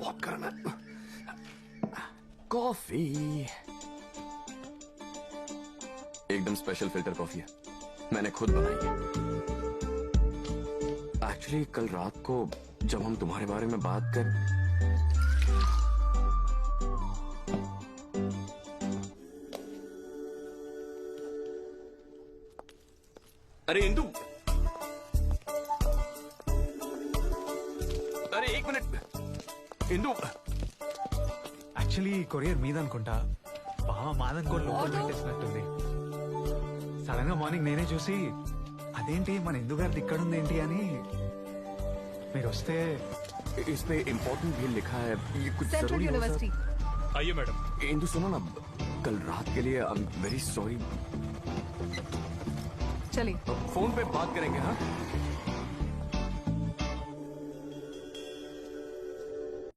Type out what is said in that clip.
Walk करना। Coffee एकदम special filter coffee है, मैंने खुद बनाई है। एक्चुअली कल रात को जब हम तुम्हारे बारे में बात कर, अरे इंदु, अरे एक मिनट इंदु। యాక్చువల్లీ కొరియర్ మీద అనుకుంటా, బావ మాదనుకోని లోపల పెట్టేసినట్టుంది. సడన్ గా మార్నింగ్ నేనే చూసి అదేంటి మన ఇందు గారిది ఇక్కడ ఉంది ఏంటి అని, మీరు వస్తే इस पे इम्पोर्टेंट भी लिखा है, ये कुछ सेंट्रल जरूरी हो यूनिवर्सिटी। आइए मैडम। सर? इंदु सुनो ना, कल रात के लिए आई एम वेरी सॉरी। चलिए। फोन पे बात करेंगे हाँ।